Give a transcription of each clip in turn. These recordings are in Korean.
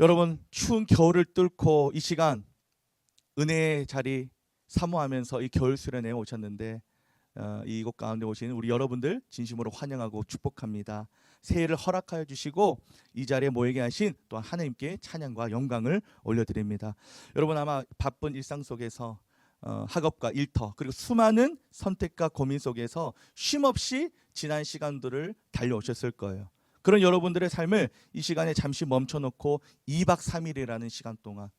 여러분, 추운 겨울을 뚫고 이 시간 은혜의 자리 사모하면서 이 겨울 수련회에 오셨는데 이곳 가운데 오신 우리 여러분들 진심으로 환영하고 축복합니다. 새해를 허락하여 주시고 이 자리에 모이게 하신 또한 하나님께 찬양과 영광을 올려드립니다. 여러분, 아마 바쁜 일상 속에서 학업과 일터 그리고 수많은 선택과 고민 속에서 쉼없이 지난 시간들을 달려오셨을 거예요. 그런 여러분들의 삶을 이 시간에 잠시 멈춰놓고 2박 3일이라는 시간 동안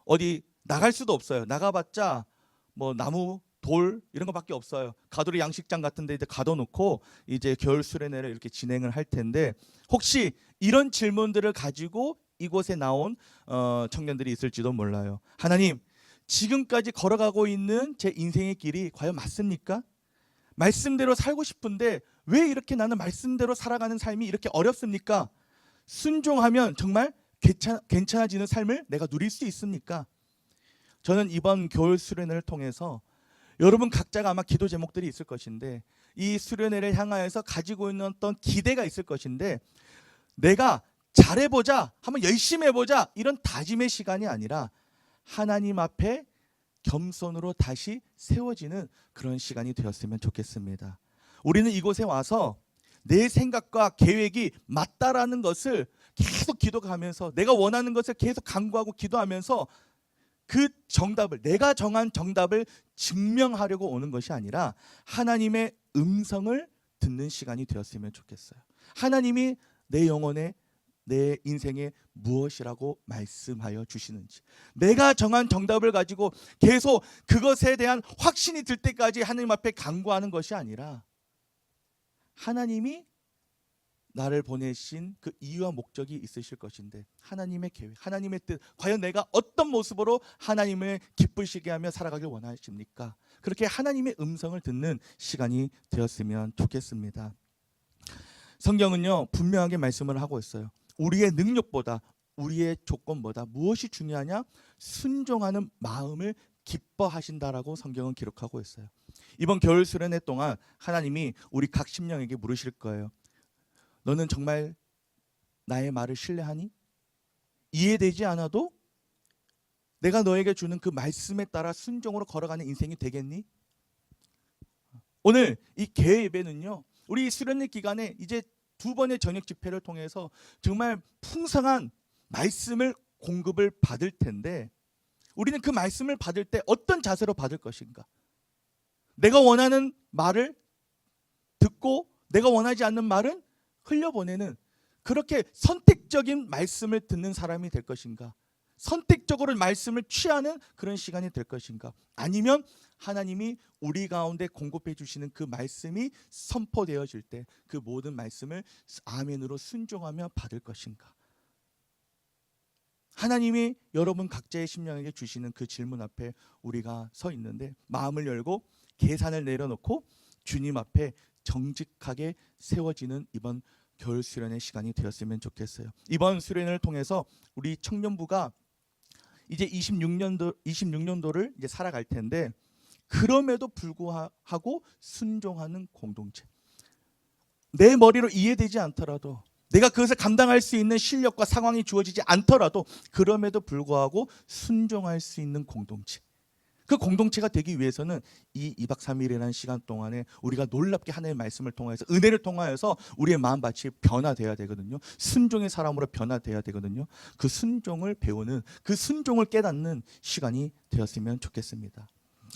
어디 나갈 수도 없어요. 나가봤자 뭐 나무, 돌 이런 거밖에 없어요. 가두리 양식장 같은 데 이제 가둬놓고 이제 겨울 수련회를 이렇게 진행을 할 텐데, 혹시 이런 질문들을 가지고 이곳에 나온 청년들이 있을지도 몰라요. 하나님, 지금까지 걸어가고 있는 제 인생의 길이 과연 맞습니까? 말씀대로 살고 싶은데 왜 이렇게 나는 말씀대로 살아가는 삶이 이렇게 어렵습니까? 순종하면 정말 괜찮아지는 삶을 내가 누릴 수 있습니까? 저는 이번 겨울 수련회를 통해서 여러분 각자가 아마 기도 제목들이 있을 것인데, 이 수련회를 향하여서 가지고 있는 어떤 기대가 있을 것인데, 내가 잘해보자, 한번 열심히 해보자 이런 다짐의 시간이 아니라 하나님 앞에 겸손으로 다시 세워지는 그런 시간이 되었으면 좋겠습니다. 우리는 이곳에 와서 내 생각과 계획이 맞다라는 것을 계속 기도하면서, 내가 원하는 것을 계속 간구하고 기도하면서 그 정답을, 내가 정한 정답을 증명하려고 오는 것이 아니라 하나님의 음성을 듣는 시간이 되었으면 좋겠어요. 하나님이 내 영혼에, 내 인생에 무엇이라고 말씀하여 주시는지, 내가 정한 정답을 가지고 계속 그것에 대한 확신이 들 때까지 하나님 앞에 간구하는 것이 아니라, 하나님이 나를 보내신 그 이유와 목적이 있으실 것인데, 하나님의 계획, 하나님의 뜻, 과연 내가 어떤 모습으로 하나님을 기쁘시게 하며 살아가길 원하십니까? 그렇게 하나님의 음성을 듣는 시간이 되었으면 좋겠습니다. 성경은요, 분명하게 말씀을 하고 있어요. 우리의 능력보다, 우리의 조건보다 무엇이 중요하냐? 순종하는 마음을 기뻐하신다라고 성경은 기록하고 있어요. 이번 겨울 수련회 동안 하나님이 우리 각 심령에게 물으실 거예요. 너는 정말 나의 말을 신뢰하니? 이해되지 않아도 내가 너에게 주는 그 말씀에 따라 순종으로 걸어가는 인생이 되겠니? 오늘 이 개회 예배는요, 우리 수련회 기간에 이제 2번의 저녁 집회를 통해서 정말 풍성한 말씀을 공급을 받을 텐데, 우리는 그 말씀을 받을 때 어떤 자세로 받을 것인가? 내가 원하는 말을 듣고 내가 원하지 않는 말은 흘려보내는, 그렇게 선택적인 말씀을 듣는 사람이 될 것인가? 선택적으로 말씀을 취하는 그런 시간이 될 것인가? 아니면 하나님이 우리 가운데 공급해 주시는 그 말씀이 선포되어질 때 그 모든 말씀을 아멘으로 순종하며 받을 것인가? 하나님이 여러분 각자의 심령에게 주시는 그 질문 앞에 우리가 서 있는데, 마음을 열고 계산을 내려놓고 주님 앞에 정직하게 세워지는 이번 겨울 수련의 시간이 되었으면 좋겠어요. 이번 수련을 통해서 우리 청년부가 이제 26년도를 이제 살아갈 텐데, 그럼에도 불구하고 순종하는 공동체. 내 머리로 이해되지 않더라도, 내가 그것을 감당할 수 있는 실력과 상황이 주어지지 않더라도 그럼에도 불구하고 순종할 수 있는 공동체. 그 공동체가 되기 위해서는 이 2박 3일이라는 시간 동안에 우리가 놀랍게 하나님의 말씀을 통해서, 은혜를 통하여서 우리의 마음밭이 변화되어야 되거든요. 순종의 사람으로 변화되어야 되거든요. 그 순종을 배우는, 그 순종을 깨닫는 시간이 되었으면 좋겠습니다.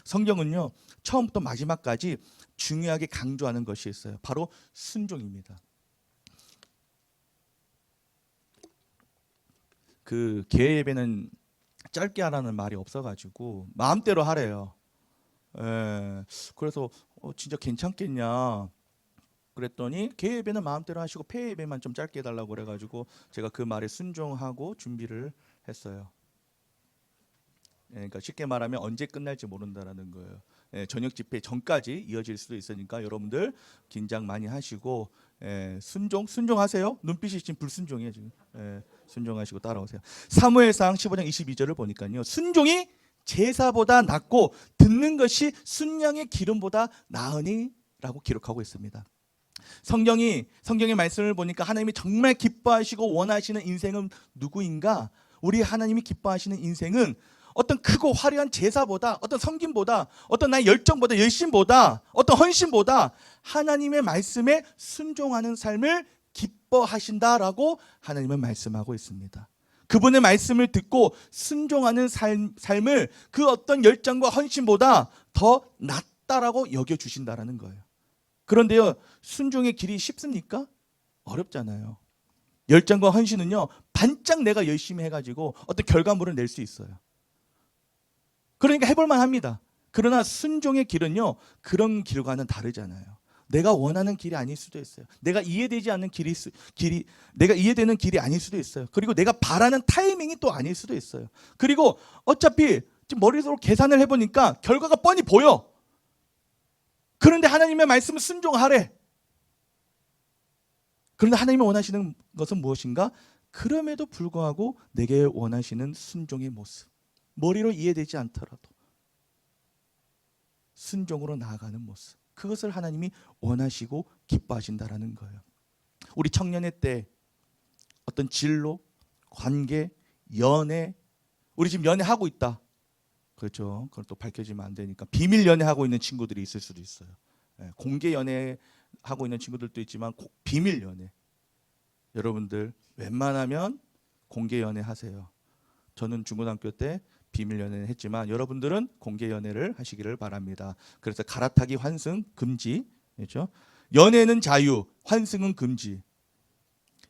성경은요, 처음부터 마지막까지 중요하게 강조하는 것이 있어요. 바로 순종입니다. 그 개회 예배는 짧게 하라는 말이 없어가지고 마음대로 하래요. 그래서 진짜 괜찮겠냐 그랬더니, 개회 예배는 마음대로 하시고 폐회 예배만 좀 짧게 해달라고 그래가지고 제가 그 말에 순종하고 준비를 했어요. 그러니까 쉽게 말하면 언제 끝날지 모른다라는 거예요. 저녁 집회 전까지 이어질 수도 있으니까 여러분들 긴장 많이 하시고, 순종하세요. 눈빛이 지금 불순종이에요 지금. 순종하시고 따라오세요. 사무엘상 15장 22절을 보니까요, 순종이 제사보다 낫고 듣는 것이 순양의 기름보다 나으니라고 기록하고 있습니다. 성경의 말씀을 보니까 하나님이 정말 기뻐하시고 원하시는 인생은 누구인가? 우리 하나님이 기뻐하시는 인생은 어떤 크고 화려한 제사보다, 어떤 섬김보다, 어떤 나의 열정보다, 열심보다, 어떤 헌신보다 하나님의 말씀에 순종하는 삶을 기뻐하신다라고 하나님은 말씀하고 있습니다. 그분의 말씀을 듣고 순종하는 삶을 그 어떤 열정과 헌신보다 더 낫다라고 여겨주신다라는 거예요. 그런데요, 순종의 길이 쉽습니까? 어렵잖아요. 열정과 헌신은요, 반짝 내가 열심히 해가지고 어떤 결과물을 낼 수 있어요. 그러니까 해볼만 합니다. 그러나 순종의 길은요, 그런 길과는 다르잖아요. 내가 원하는 길이 아닐 수도 있어요. 내가 이해되지 않는 내가 이해되는 길이 아닐 수도 있어요. 그리고 내가 바라는 타이밍이 또 아닐 수도 있어요. 그리고 어차피 지금 머릿속으로 계산을 해보니까 결과가 뻔히 보여. 그런데 하나님의 말씀은 순종하래. 그런데 하나님이 원하시는 것은 무엇인가? 그럼에도 불구하고 내게 원하시는 순종의 모습. 머리로 이해되지 않더라도 순종으로 나아가는 모습. 그것을 하나님이 원하시고 기뻐하신다라는 거예요. 우리 청년의 때 어떤 진로, 관계, 연애, 우리 지금 연애하고 있다. 그렇죠. 그걸 또 밝혀지면 안 되니까 비밀 연애하고 있는 친구들이 있을 수도 있어요. 공개 연애하고 있는 친구들도 있지만 비밀 연애. 여러분들 웬만하면 공개 연애 하세요. 저는 중고등학교 때 비밀 연애를 했지만 여러분들은 공개 연애를 하시기를 바랍니다. 그래서 갈아타기, 환승 금지. 그렇죠? 연애는 자유, 환승은 금지.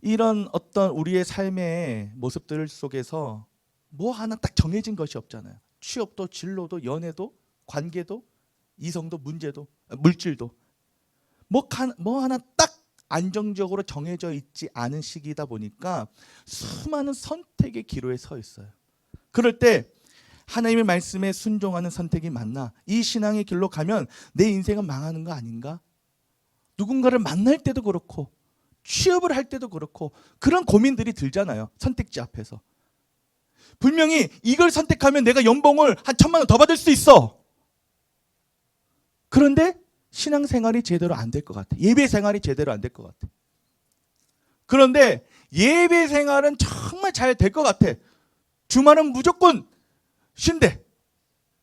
이런 어떤 우리의 삶의 모습들 속에서 뭐 하나 딱 정해진 것이 없잖아요. 취업도, 진로도, 연애도, 관계도, 이성도, 문제도, 물질도 뭐 하나 딱 안정적으로 정해져 있지 않은 시기이다 보니까 수많은 선택의 기로에 서 있어요. 그럴 때 하나님의 말씀에 순종하는 선택이 맞나? 이 신앙의 길로 가면 내 인생은 망하는 거 아닌가? 누군가를 만날 때도 그렇고 취업을 할 때도 그렇고 그런 고민들이 들잖아요. 선택지 앞에서. 분명히 이걸 선택하면 내가 연봉을 한 1,000만 원 더 받을 수 있어. 그런데 신앙생활이 제대로 안 될 것 같아. 예배 생활이 제대로 안 될 것 같아. 그런데 예배 생활은 정말 잘 될 것 같아. 주말은 무조건 쉰대.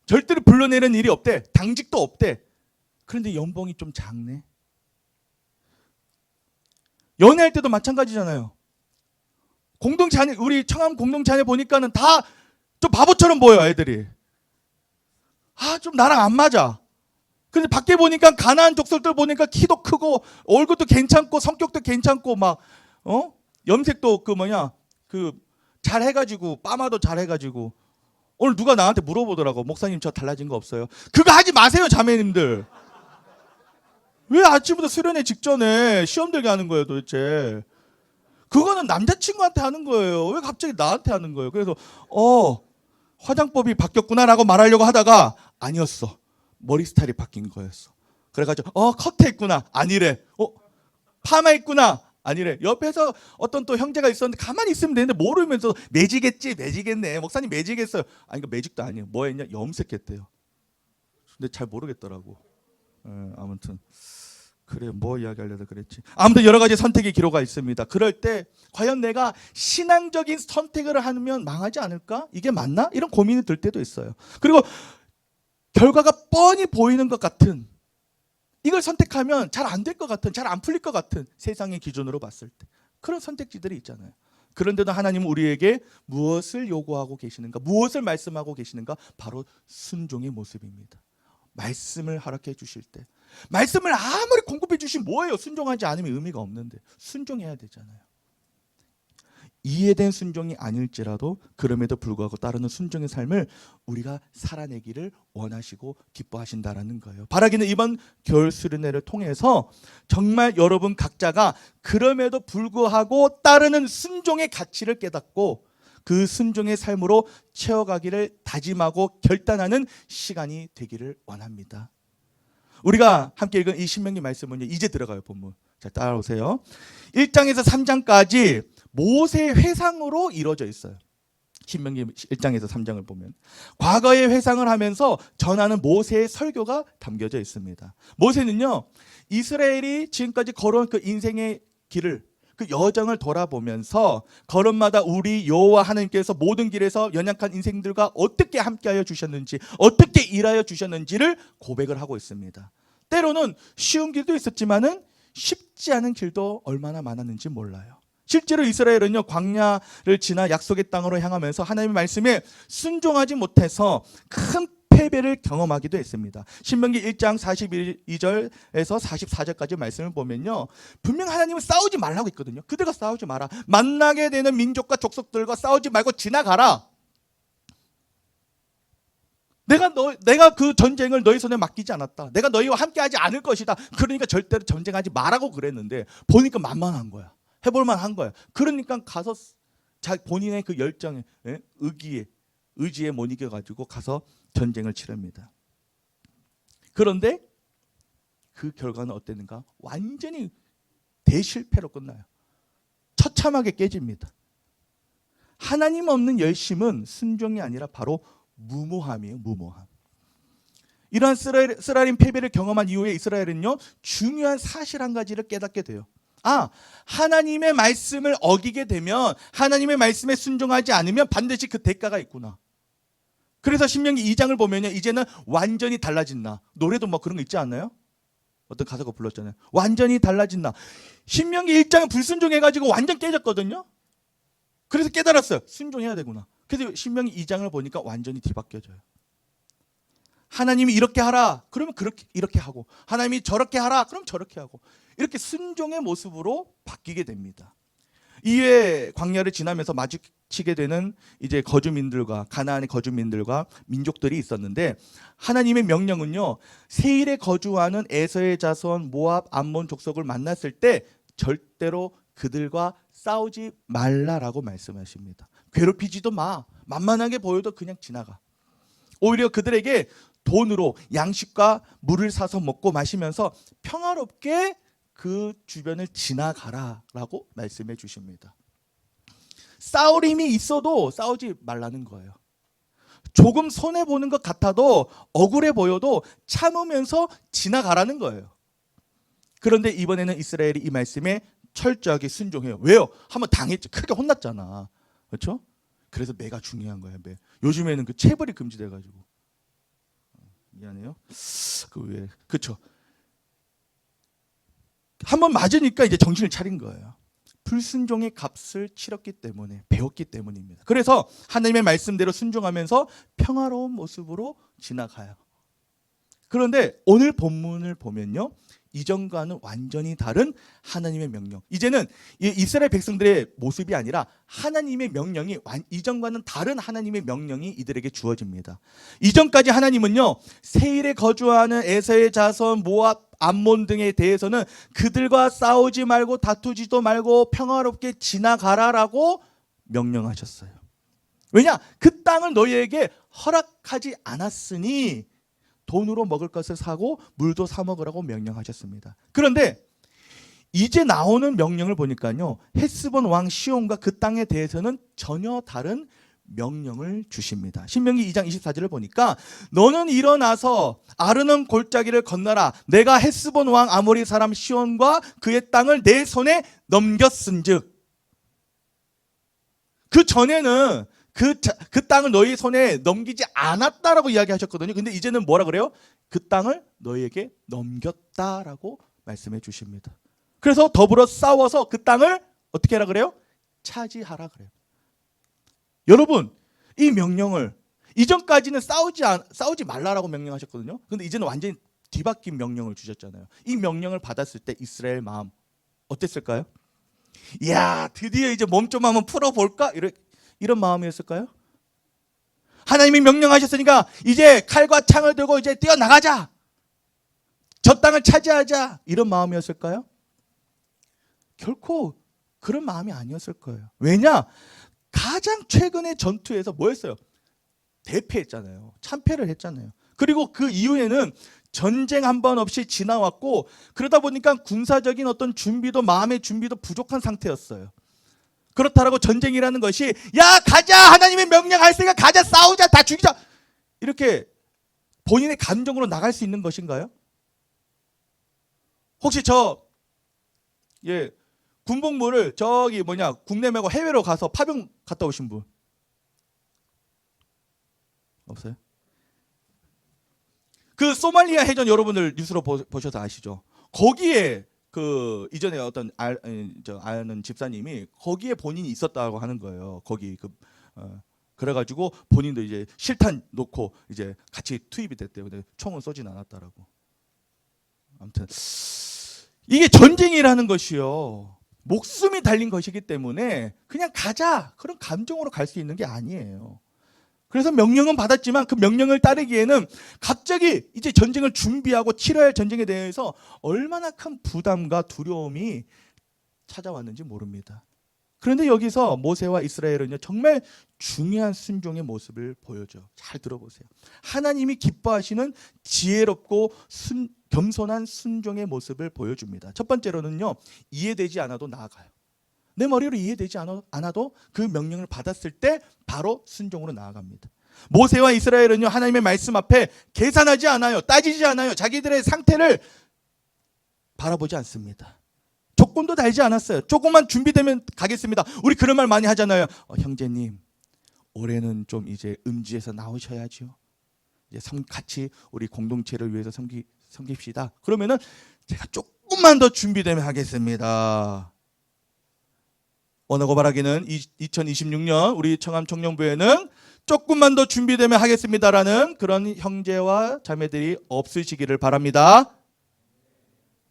절대로 불러내는 일이 없대. 당직도 없대. 그런데 연봉이 좀 작네. 연애할 때도 마찬가지잖아요. 공동체 안에, 우리 청암 공동체 안에 보니까는 다 좀 바보처럼 보여, 애들이. 좀 나랑 안 맞아. 근데 밖에 보니까 가난한 족속들 보니까 키도 크고 얼굴도 괜찮고 성격도 괜찮고 막 염색도 잘 해가지고 파마도 잘 해가지고 오늘 누가 나한테 물어보더라고. 목사님 저 달라진 거 없어요? 그거 하지 마세요, 자매님들. 왜 아침부터 수련회 직전에 시험 들게 하는 거예요, 도대체? 그거는 남자친구한테 하는 거예요. 왜 갑자기 나한테 하는 거예요? 그래서 화장법이 바뀌었구나라고 말하려고 하다가 아니었어. 머리 스타일이 바뀐 거였어. 그래가지고 커트했구나. 아니래. 파마했구나. 아니래. 옆에서 어떤 또 형제가 있었는데 가만히 있으면 되는데 모르면서 매지겠네. 목사님 매지겠어요. 아니 그 매직도 아니에요. 뭐 했냐? 염색했대요. 근데 잘 모르겠더라고. 아무튼 그래 뭐 이야기하려다 그랬지. 아무튼 여러 가지 선택의 기로가 있습니다. 그럴 때 과연 내가 신앙적인 선택을 하면 망하지 않을까? 이게 맞나? 이런 고민이 들 때도 있어요. 그리고 결과가 뻔히 보이는 것 같은, 이걸 선택하면 잘 안 될 것 같은, 잘 안 풀릴 것 같은 세상의 기준으로 봤을 때 그런 선택지들이 있잖아요. 그런데도 하나님은 우리에게 무엇을 요구하고 계시는가? 무엇을 말씀하고 계시는가? 바로 순종의 모습입니다. 말씀을 허락해 주실 때, 말씀을 아무리 공급해 주시면 뭐예요? 순종하지 않으면 의미가 없는데 순종해야 되잖아요. 이해된 순종이 아닐지라도 그럼에도 불구하고 따르는 순종의 삶을 우리가 살아내기를 원하시고 기뻐하신다라는 거예요. 바라기는 이번 겨울 수련회를 통해서 정말 여러분 각자가 그럼에도 불구하고 따르는 순종의 가치를 깨닫고 그 순종의 삶으로 채워가기를 다짐하고 결단하는 시간이 되기를 원합니다. 우리가 함께 읽은 이 신명기 말씀은요, 이제 들어가요. 본문. 자, 따라오세요. 1장에서 3장까지 모세 회상으로 이루어져 있어요. 신명기 1장에서 3장을 보면 과거의 회상을 하면서 전하는 모세의 설교가 담겨져 있습니다. 모세는요, 이스라엘이 지금까지 걸어온 그 인생의 길을, 그 여정을 돌아보면서 걸음마다 우리 여호와 하나님께서 모든 길에서 연약한 인생들과 어떻게 함께하여 주셨는지, 어떻게 일하여 주셨는지를 고백을 하고 있습니다. 때로는 쉬운 길도 있었지만은 쉽지 않은 길도 얼마나 많았는지 몰라요. 실제로 이스라엘은요, 광야를 지나 약속의 땅으로 향하면서 하나님의 말씀에 순종하지 못해서 큰 패배를 경험하기도 했습니다. 신명기 1장 42절에서 44절까지 말씀을 보면요, 분명 하나님은 싸우지 말라고 했거든요. 그들과 싸우지 마라. 만나게 되는 민족과 족속들과 싸우지 말고 지나가라. 내가 그 전쟁을 너희 손에 맡기지 않았다. 내가 너희와 함께하지 않을 것이다. 그러니까 절대로 전쟁하지 말라고 그랬는데 보니까 만만한 거야. 해볼만 한 거야. 그러니까 가서 본인의 그 열정에, 의지에 못 이겨가지고 가서 전쟁을 치릅니다. 그런데 그 결과는 어땠는가? 완전히 대실패로 끝나요. 처참하게 깨집니다. 하나님 없는 열심은 순종이 아니라 바로 무모함이에요. 무모함. 이러한 쓰라림 패배를 경험한 이후에 이스라엘은요, 중요한 사실 한 가지를 깨닫게 돼요. 하나님의 말씀을 어기게 되면, 하나님의 말씀에 순종하지 않으면 반드시 그 대가가 있구나. 그래서 신명기 2장을 보면요, 이제는 완전히 달라진 나. 노래도 뭐 그런 거 있지 않나요? 어떤 가사가 불렀잖아요. 완전히 달라진 나. 신명기 1장은 불순종해가지고 완전 깨졌거든요. 그래서 깨달았어요. 순종해야 되구나. 그래서 신명기 2장을 보니까 완전히 뒤바뀌어져요. 하나님이 이렇게 하라, 그러면 이렇게 하고, 하나님이 저렇게 하라, 그럼 저렇게 하고, 이렇게 순종의 모습으로 바뀌게 됩니다. 이후에 광야를 지나면서 마주치게 되는 이제 거주민들과, 가나안의 거주민들과 민족들이 있었는데, 하나님의 명령은요, 세일에 거주하는 에서의 자손, 모압, 암몬 족속을 만났을 때 절대로 그들과 싸우지 말라라고 말씀하십니다. 괴롭히지도 마. 만만하게 보여도 그냥 지나가. 오히려 그들에게 돈으로 양식과 물을 사서 먹고 마시면서 평화롭게 그 주변을 지나가라라고 말씀해 주십니다. 싸울 힘이 있어도 싸우지 말라는 거예요. 조금 손해보는 것 같아도, 억울해 보여도 참으면서 지나가라는 거예요. 그런데 이번에는 이스라엘이 이 말씀에 철저하게 순종해요. 왜요? 한번 당했지. 크게 혼났잖아. 그렇죠? 그래서 매가 중요한 거예요. 매. 요즘에는 그 체벌이 금지돼가지고. 미안해요. 그렇죠. 한번 맞으니까 이제 정신을 차린 거예요. 불순종의 값을 치렀기 때문에, 배웠기 때문입니다. 그래서 하나님의 말씀대로 순종하면서 평화로운 모습으로 지나가요. 그런데 오늘 본문을 보면요, 이전과는 완전히 다른 하나님의 명령. 이제는 이스라엘 백성들의 모습이 아니라 하나님의 명령이, 이전과는 다른 하나님의 명령이 이들에게 주어집니다. 이전까지 하나님은요, 세일에 거주하는 에서의 자손, 모압, 암몬 등에 대해서는 그들과 싸우지 말고 다투지도 말고 평화롭게 지나가라라고 명령하셨어요. 왜냐? 그 땅을 너희에게 허락하지 않았으니 돈으로 먹을 것을 사고 물도 사 먹으라고 명령하셨습니다. 그런데 이제 나오는 명령을 보니까요, 헤스본 왕 시온과 그 땅에 대해서는 전혀 다른 명령을 주십니다. 신명기 2장 24절을 보니까 너는 일어나서 아르논 골짜기를 건너라. 내가 헤스본 왕 아모리 사람 시온과 그의 땅을 내 손에 넘겼은즉. 그 전에는 그 땅을 너희 손에 넘기지 않았다라고 이야기하셨거든요. 근데 이제는 뭐라 그래요? 그 땅을 너희에게 넘겼다라고 말씀해 주십니다. 그래서 더불어 싸워서 그 땅을 어떻게 하라 그래요? 차지하라 그래요. 여러분, 이 명령을, 이전까지는 싸우지 말라라고 명령하셨거든요. 근데 이제는 완전히 뒤바뀐 명령을 주셨잖아요. 이 명령을 받았을 때 이스라엘 마음 어땠을까요? 이야, 드디어 이제 몸 좀 한번 풀어볼까? 이런 마음이었을까요? 하나님이 명령하셨으니까 이제 칼과 창을 들고 이제 뛰어나가자, 저 땅을 차지하자, 이런 마음이었을까요? 결코 그런 마음이 아니었을 거예요. 왜냐? 가장 최근의 전투에서 뭐였어요? 대패했잖아요. 참패를 했잖아요. 그리고 그 이후에는 전쟁 한 번 없이 지나왔고, 그러다 보니까 군사적인 어떤 준비도, 마음의 준비도 부족한 상태였어요. 그렇다라고 전쟁이라는 것이 야 가자 하나님의 명령할 생각 가자 싸우자 다 죽이자 이렇게 본인의 감정으로 나갈 수 있는 것인가요? 혹시 군복무를 국내 말고 해외로 가서 파병 갔다 오신 분 없어요? 그 소말리아 해전 여러분들 뉴스로 보셔서 아시죠? 거기에 그 이전에 어떤 아는 집사님이 거기에 본인이 있었다고 하는 거예요. 거기 그래가지고 본인도 이제 실탄 놓고 이제 같이 투입이 됐대요. 근데 총은 쏘진 않았다라고. 아무튼 이게 전쟁이라는 것이요. 목숨이 달린 것이기 때문에 그냥 가자 그런 감정으로 갈 수 있는 게 아니에요. 그래서 명령은 받았지만 그 명령을 따르기에는 갑자기 이제 전쟁을 준비하고 치러야 할 전쟁에 대해서 얼마나 큰 부담과 두려움이 찾아왔는지 모릅니다. 그런데 여기서 모세와 이스라엘은요 정말 중요한 순종의 모습을 보여줘. 잘 들어보세요. 하나님이 기뻐하시는 지혜롭고 겸손한 순종의 모습을 보여줍니다. 첫 번째로는요 이해되지 않아도 나아가요. 내 머리로 이해되지 않아도 그 명령을 받았을 때 바로 순종으로 나아갑니다. 모세와 이스라엘은요 하나님의 말씀 앞에 계산하지 않아요. 따지지 않아요. 자기들의 상태를 바라보지 않습니다. 조건도 달지 않았어요. 조금만 준비되면 가겠습니다. 우리 그런 말 많이 하잖아요. 형제님 올해는 좀 이제 음지에서 나오셔야죠. 이제 같이 우리 공동체를 위해서 섬깁시다. 그러면은 제가 조금만 더 준비되면 하겠습니다. 언어 고발하기는 2026년 우리 청암 청년부에는 조금만 더 준비되면 하겠습니다라는 그런 형제와 자매들이 없으시기를 바랍니다.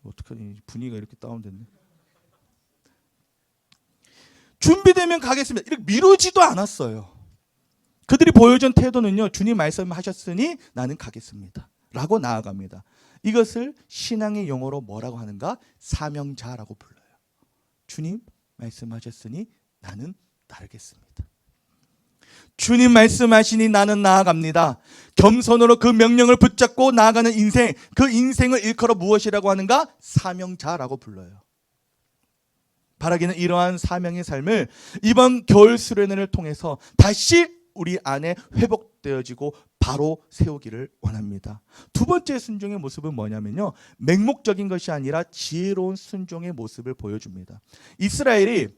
어떡하니 분위기가 이렇게 다운됐네. 준비되면 가겠습니다. 이렇게 미루지도 않았어요. 그들이 보여준 태도는요 주님 말씀하셨으니 나는 가겠습니다 라고 나아갑니다. 이것을 신앙의 용어로 뭐라고 하는가? 사명자라고 불러요. 주님 말씀하셨으니 나는 따르겠습니다. 주님 말씀하시니 나는 나아갑니다. 겸손으로 그 명령을 붙잡고 나아가는 인생, 그 인생을 일컬어 무엇이라고 하는가? 사명자라고 불러요. 바라기는 이러한 사명의 삶을 이번 겨울 수련회를 통해서 다시 우리 안에 회복되어지고 바로 세우기를 원합니다. 두 번째 순종의 모습은 뭐냐면요 맹목적인 것이 아니라 지혜로운 순종의 모습을 보여줍니다. 이스라엘이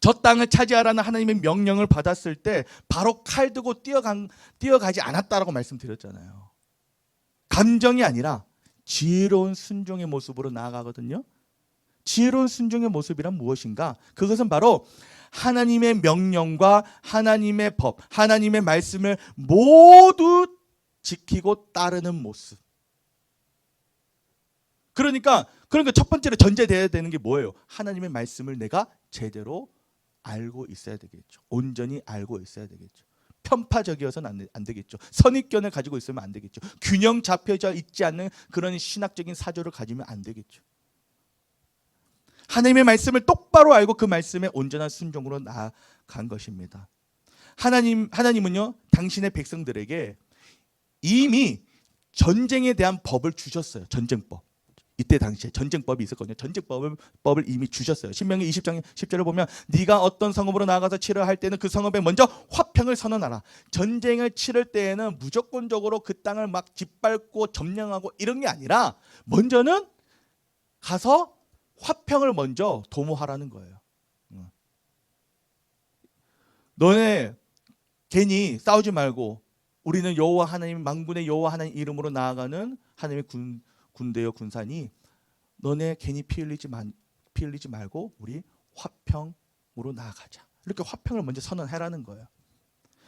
저 땅을 차지하라는 하나님의 명령을 받았을 때 바로 칼 들고 뛰어가지 않았다라고 말씀드렸잖아요. 감정이 아니라 지혜로운 순종의 모습으로 나아가거든요. 지혜로운 순종의 모습이란 무엇인가? 그것은 바로 하나님의 명령과 하나님의 법, 하나님의 말씀을 모두 지키고 따르는 모습. 그러니까 첫 번째로 전제되어야 되는 게 뭐예요? 하나님의 말씀을 내가 제대로 알고 있어야 되겠죠. 온전히 알고 있어야 되겠죠. 편파적이어서는 안 되겠죠. 선입견을 가지고 있으면 안 되겠죠. 균형 잡혀져 있지 않는 그런 신학적인 사조를 가지면 안 되겠죠. 하나님의 말씀을 똑바로 알고 그 말씀에 온전한 순종으로 나아간 것입니다. 하나님은요 당신의 백성들에게 이미 전쟁에 대한 법을 주셨어요. 전쟁법. 이때 당시에 전쟁법이 있었거든요. 전쟁법을 이미 주셨어요. 신명기 20장 10절을 보면 네가 어떤 성읍으로 나가서 치러할 때는 그 성읍에 먼저 화평을 선언하라. 전쟁을 치를 때에는 무조건적으로 그 땅을 막 짓밟고 점령하고 이런 게 아니라 먼저는 가서 화평을 먼저 도모하라는 거예요. 너네 괜히 싸우지 말고 우리는 여호와 하나님 만군의 여호와 하나님 이름으로 나아가는 하나님의 군대여 군산이 너네 괜히 피 흘리지 말고 우리 화평으로 나아가자. 이렇게 화평을 먼저 선언해라는 거예요.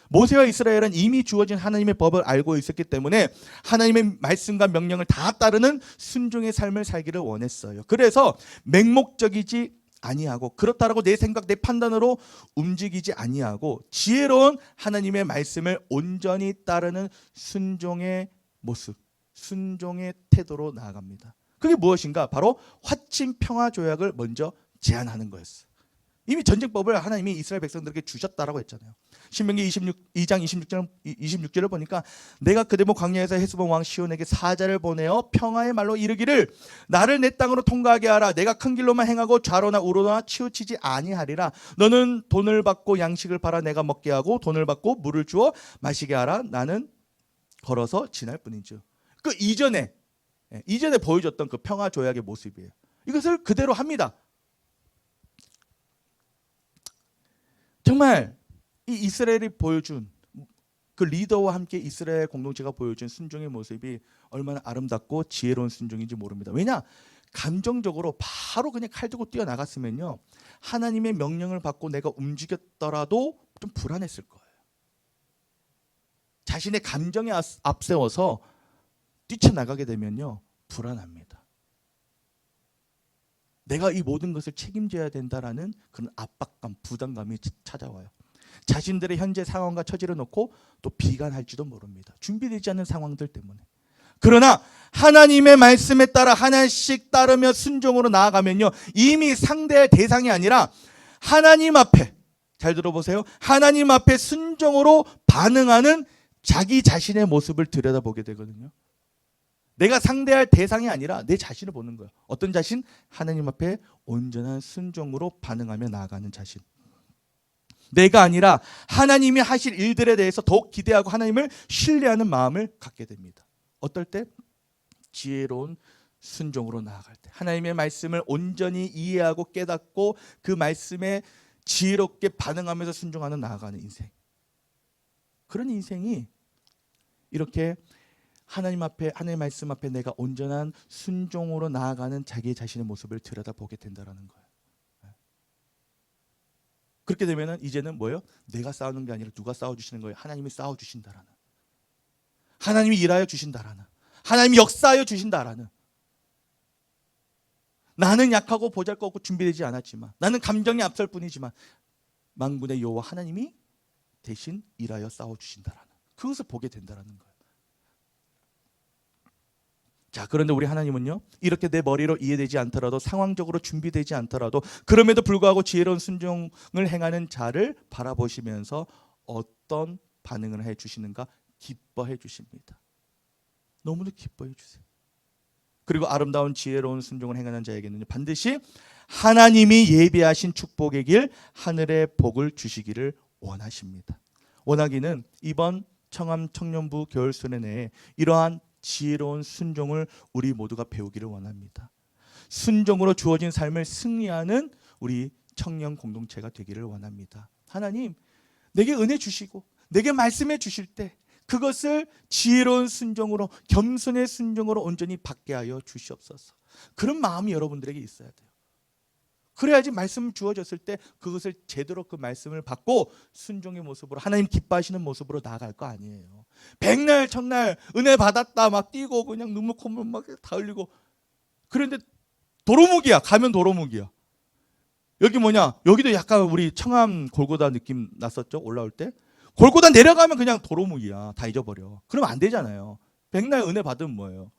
모세와 이스라엘은 이미 주어진 하나님의 법을 알고 있었기 때문에 하나님의 말씀과 명령을 다 따르는 순종의 삶을 살기를 원했어요. 그래서 맹목적이지 아니하고 그렇다라고 내 생각 내 판단으로 움직이지 아니하고 지혜로운 하나님의 말씀을 온전히 따르는 순종의 모습, 순종의 태도로 나아갑니다. 그게 무엇인가? 바로 화친 평화 조약을 먼저 제안하는 거였어요. 이미 전쟁법을 하나님이 이스라엘 백성들에게 주셨다라고 했잖아요. 신명기 2장 26절을 보니까 내가 그대모 광야에서 헤스본 왕 시온에게 사자를 보내어 평화의 말로 이르기를 나를 내 땅으로 통과하게 하라. 내가 큰 길로만 행하고 좌로나 우로나 치우치지 아니하리라. 너는 돈을 받고 양식을 팔아 내가 먹게 하고 돈을 받고 물을 주어 마시게 하라. 나는 걸어서 지날 뿐이죠. 그 이전에 보여줬던 그 평화 조약의 모습이에요. 이것을 그대로 합니다. 정말 이 이스라엘이 보여준 그 리더와 함께 이스라엘 공동체가 보여준 순종의 모습이 얼마나 아름답고 지혜로운 순종인지 모릅니다. 왜냐? 감정적으로 바로 그냥 칼 들고 뛰어나갔으면요, 하나님의 명령을 받고 내가 움직였더라도 좀 불안했을 거예요. 자신의 감정에 앞세워서 뛰쳐나가게 되면요, 불안합니다. 내가 이 모든 것을 책임져야 된다라는 그런 압박감, 부담감이 찾아와요. 자신들의 현재 상황과 처지를 놓고 또 비관할지도 모릅니다. 준비되지 않은 상황들 때문에. 그러나 하나님의 말씀에 따라 하나씩 따르며 순종으로 나아가면요, 이미 상대의 대상이 아니라 하나님 앞에, 잘 들어보세요, 하나님 앞에 순종으로 반응하는 자기 자신의 모습을 들여다보게 되거든요. 내가 상대할 대상이 아니라 내 자신을 보는 거예요. 어떤 자신? 하나님 앞에 온전한 순종으로 반응하며 나아가는 자신. 내가 아니라 하나님이 하실 일들에 대해서 더욱 기대하고 하나님을 신뢰하는 마음을 갖게 됩니다. 어떨 때? 지혜로운 순종으로 나아갈 때. 하나님의 말씀을 온전히 이해하고 깨닫고 그 말씀에 지혜롭게 반응하면서 순종하는 나아가는 인생. 그런 인생이 이렇게 하나님 앞에, 하나님의 말씀 앞에 내가 온전한 순종으로 나아가는 자기 자신의 모습을 들여다보게 된다는 거예요. 그렇게 되면 이제는 뭐예요? 내가 싸우는 게 아니라 누가 싸워주시는 거예요? 하나님이 싸워주신다라는, 하나님이 일하여 주신다라는, 하나님이 역사하여 주신다라는, 나는 약하고 보잘것없고 준비되지 않았지만, 나는 감정이 앞설 뿐이지만 만군의 여호와 하나님이 대신 일하여 싸워주신다라는, 그것을 보게 된다라는 거예요. 자, 그런데 우리 하나님은요, 이렇게 내 머리로 이해되지 않더라도, 상황적으로 준비되지 않더라도, 그럼에도 불구하고 지혜로운 순종을 행하는 자를 바라보시면서 어떤 반응을 해주시는가? 기뻐해 주십니다. 너무도 기뻐해 주세요. 그리고 아름다운 지혜로운 순종을 행하는 자에게는 반드시 하나님이 예비하신 축복의 길, 하늘의 복을 주시기를 원하십니다. 원하기는 이번 청암 청년부 겨울수련회 내에 이러한 지혜로운 순종을 우리 모두가 배우기를 원합니다. 순종으로 주어진 삶을 승리하는 우리 청년 공동체가 되기를 원합니다. 하나님, 내게 은혜 주시고 내게 말씀해 주실 때 그것을 지혜로운 순종으로, 겸손의 순종으로 온전히 받게 하여 주시옵소서. 그런 마음이 여러분들에게 있어야 돼요. 그래야지 말씀 주어졌을 때 그것을 제대로 그 말씀을 받고 순종의 모습으로, 하나님 기뻐하시는 모습으로 나아갈 거 아니에요. 백날 첫날 은혜 받았다 막 뛰고 그냥 눈물 콧물 막 다 흘리고, 그런데 도루묵이야. 가면 도루묵이야. 여기 뭐냐, 여기도 약간 우리 청암 골고다 느낌 났었죠. 올라올 때 골고다 내려가면 그냥 도루묵이야. 다 잊어버려. 그러면 안 되잖아요. 백날 은혜 받으면 뭐예요?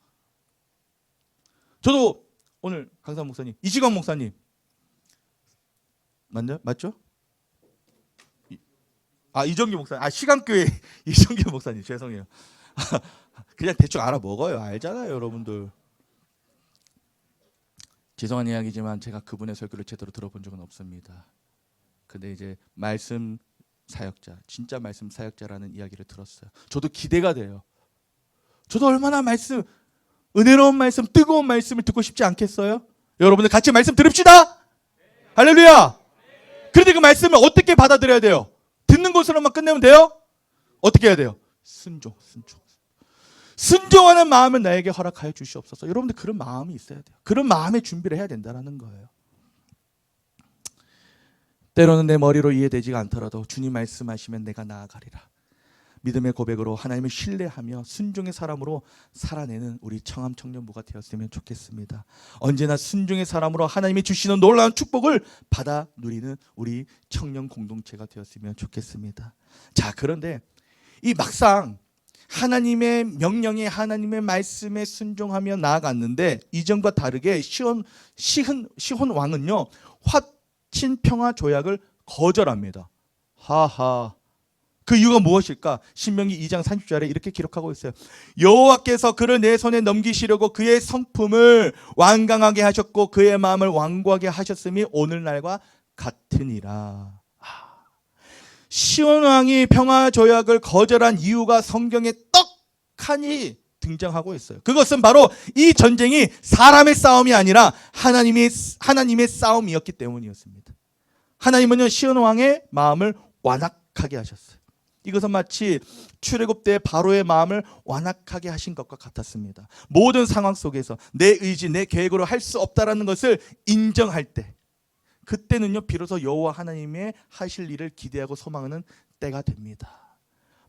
저도 오늘 강산 목사님, 이시광 목사님 맞죠? 이정기 목사님, 시간교회 이정기 목사님, 죄송해요. 그냥 대충 알아먹어요. 알잖아요, 여러분들. 죄송한 이야기지만 제가 그분의 설교를 제대로 들어본 적은 없습니다. 근데 이제 말씀 사역자, 진짜 말씀 사역자라는 이야기를 들었어요. 저도 기대가 돼요. 저도 얼마나 말씀, 은혜로운 말씀, 뜨거운 말씀을 듣고 싶지 않겠어요? 여러분들 같이 말씀 들읍시다. 할렐루야. 그런데 그 말씀을 어떻게 받아들여야 돼요? 듣는 것으로만 끝내면 돼요? 어떻게 해야 돼요? 순종하는 마음을 나에게 허락하여 주시옵소서. 여러분들 그런 마음이 있어야 돼요. 그런 마음의 준비를 해야 된다는 거예요. 때로는 내 머리로 이해되지가 않더라도 주님 말씀하시면 내가 나아가리라. 믿음의 고백으로 하나님을 신뢰하며 순종의 사람으로 살아내는 우리 청암 청년부가 되었으면 좋겠습니다. 언제나 순종의 사람으로 하나님이 주시는 놀라운 축복을 받아 누리는 우리 청년 공동체가 되었으면 좋겠습니다. 자, 그런데 이 막상 하나님의 명령에, 하나님의 말씀에 순종하며 나아갔는데 이전과 다르게 시혼 왕은요, 맺힌 평화 조약을 거절합니다. 하하. 그 이유가 무엇일까? 신명기 2장 30절에 이렇게 기록하고 있어요. 여호와께서 그를 내 손에 넘기시려고 그의 성품을 완강하게 하셨고 그의 마음을 완고하게 하셨음이 오늘날과 같으니라. 시온 왕이 평화 조약을 거절한 이유가 성경에 떡하니 등장하고 있어요. 그것은 바로 이 전쟁이 사람의 싸움이 아니라 하나님의 싸움이었기 때문이었습니다. 하나님은요, 시온 왕의 마음을 완악하게 하셨어요. 이것은 마치 출애굽 때 바로의 마음을 완악하게 하신 것과 같았습니다. 모든 상황 속에서 내 의지, 내 계획으로 할 수 없다라는 것을 인정할 때, 그때는요 비로소 여호와 하나님의 하실 일을 기대하고 소망하는 때가 됩니다.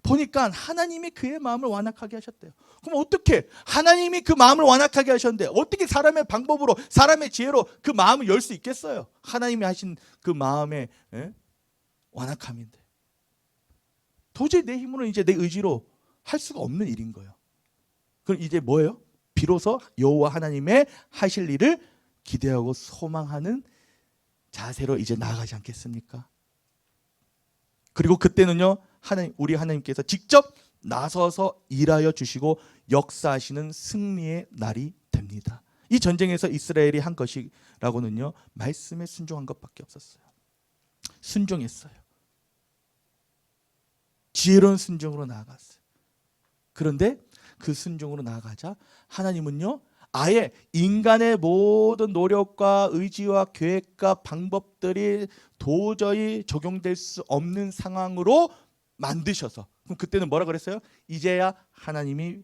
보니까 하나님이 그의 마음을 완악하게 하셨대요. 그럼 어떻게 하나님이 그 마음을 완악하게 하셨는데 어떻게 사람의 방법으로, 사람의 지혜로 그 마음을 열 수 있겠어요? 하나님이 하신 그 마음의 완악함인데 도저히 내 힘으로, 이제 내 의지로 할 수가 없는 일인 거예요. 그럼 이제 뭐예요? 비로소 여호와 하나님의 하실 일을 기대하고 소망하는 자세로 이제 나아가지 않겠습니까? 그리고 그때는요, 우리 하나님께서 직접 나서서 일하여 주시고 역사하시는 승리의 날이 됩니다. 이 전쟁에서 이스라엘이 한 것이라고는요, 말씀에 순종한 것밖에 없었어요. 순종했어요. 지혜로운 순종으로 나아갔어요. 그런데 그 순종으로 나아가자 하나님은요, 아예 인간의 모든 노력과 의지와 계획과 방법들이 도저히 적용될 수 없는 상황으로 만드셔서, 그럼 그때는 뭐라 그랬어요? 이제야 하나님이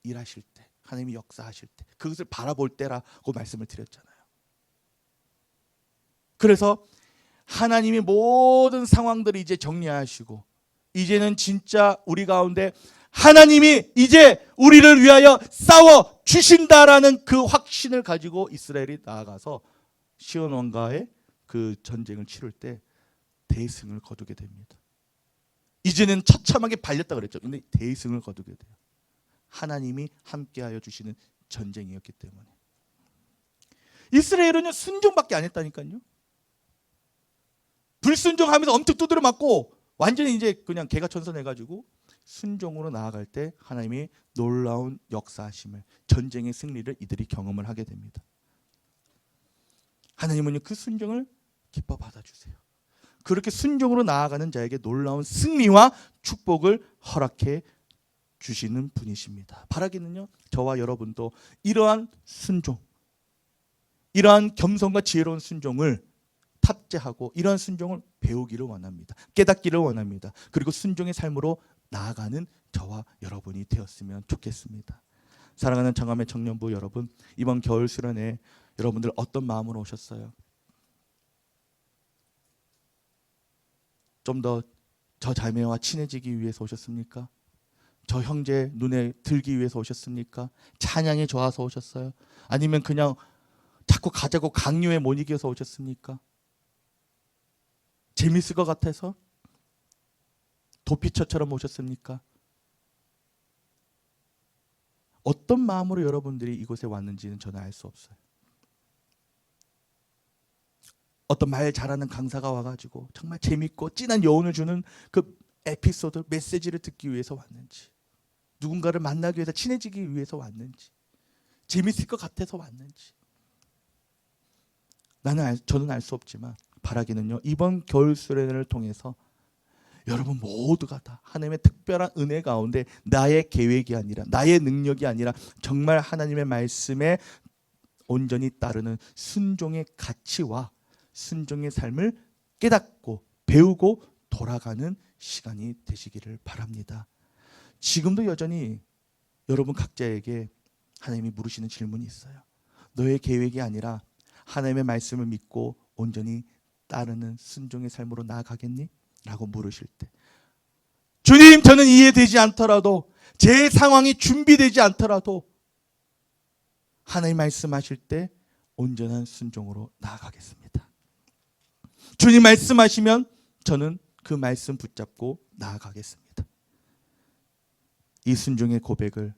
일하실 때, 하나님이 역사하실 때, 그것을 바라볼 때라고 말씀을 드렸잖아요. 그래서 하나님이 모든 상황들을 이제 정리하시고 이제는 진짜 우리 가운데 하나님이 이제 우리를 위하여 싸워 주신다라는 그 확신을 가지고 이스라엘이 나아가서 시온 왕과의 그 전쟁을 치를 때 대승을 거두게 됩니다. 이제는 처참하게 발렸다 그랬죠. 근데 대승을 거두게 돼요. 하나님이 함께하여 주시는 전쟁이었기 때문에. 이스라엘은 순종밖에 안 했다니까요. 불순종하면서 엄청 두드려 맞고 완전히 이제 그냥 개가천선해가지고 순종으로 나아갈 때 하나님이 놀라운 역사하심을, 전쟁의 승리를 이들이 경험을 하게 됩니다. 하나님은 그 순종을 기뻐 받아주세요. 그렇게 순종으로 나아가는 자에게 놀라운 승리와 축복을 허락해 주시는 분이십니다. 바라기는요, 저와 여러분도 이러한 순종, 이러한 겸손과 지혜로운 순종을 탑재하고 이러한 순종을 배우기를 원합니다. 깨닫기를 원합니다. 그리고 순종의 삶으로 나아가는 저와 여러분이 되었으면 좋겠습니다. 사랑하는 청함의 청년부 여러분, 이번 겨울 수련회 여러분들 어떤 마음으로 오셨어요? 좀 더 저 자매와 친해지기 위해서 오셨습니까? 저 형제 눈에 들기 위해서 오셨습니까? 찬양이 좋아서 오셨어요? 아니면 그냥 자꾸 가자고 강요에 못 이겨서 오셨습니까? 재밌을 것 같아서? 도피처처럼 오셨습니까? 어떤 마음으로 여러분들이 이곳에 왔는지는 저는 알 수 없어요. 어떤 말 잘하는 강사가 와가지고 정말 재밌고 진한 여운을 주는 그 에피소드, 메시지를 듣기 위해서 왔는지, 누군가를 만나기 위해서, 친해지기 위해서 왔는지, 재밌을 것 같아서 왔는지, 저는 알 수 없지만 바라기는요, 이번 겨울 수련회를 통해서 여러분 모두가 다 하나님의 특별한 은혜 가운데 나의 계획이 아니라, 나의 능력이 아니라 정말 하나님의 말씀에 온전히 따르는 순종의 가치와 순종의 삶을 깨닫고 배우고 돌아가는 시간이 되시기를 바랍니다. 지금도 여전히 여러분 각자에게 하나님이 물으시는 질문이 있어요. 너의 계획이 아니라 하나님의 말씀을 믿고 온전히 따르는 순종의 삶으로 나아가겠니? 라고 물으실 때, 주님, 저는 이해되지 않더라도, 제 상황이 준비되지 않더라도 하나님 말씀하실 때 온전한 순종으로 나아가겠습니다. 주님 말씀하시면 저는 그 말씀 붙잡고 나아가겠습니다. 이 순종의 고백을,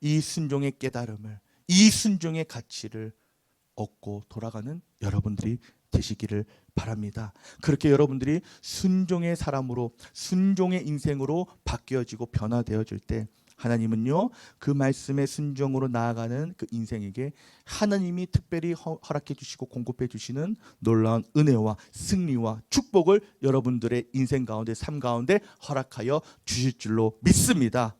이 순종의 깨달음을, 이 순종의 가치를 얻고 돌아가는 여러분들이 되시기를 바랍니다. 그렇게 여러분들이 순종의 사람으로, 순종의 인생으로 바뀌어지고 변화되어질 때 하나님은요, 그 말씀의 순종으로 나아가는 그 인생에게 하나님이 특별히 허락해 주시고 공급해 주시는 놀라운 은혜와 승리와 축복을 여러분들의 인생 가운데, 삶 가운데 허락하여 주실 줄로 믿습니다.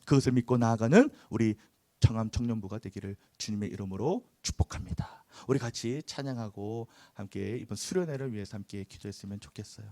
그것을 믿고 나아가는 우리 청암 청년부가 되기를 주님의 이름으로 축복합니다. 우리 같이 찬양하고 함께 이번 수련회를 위해서 함께 기도했으면 좋겠어요.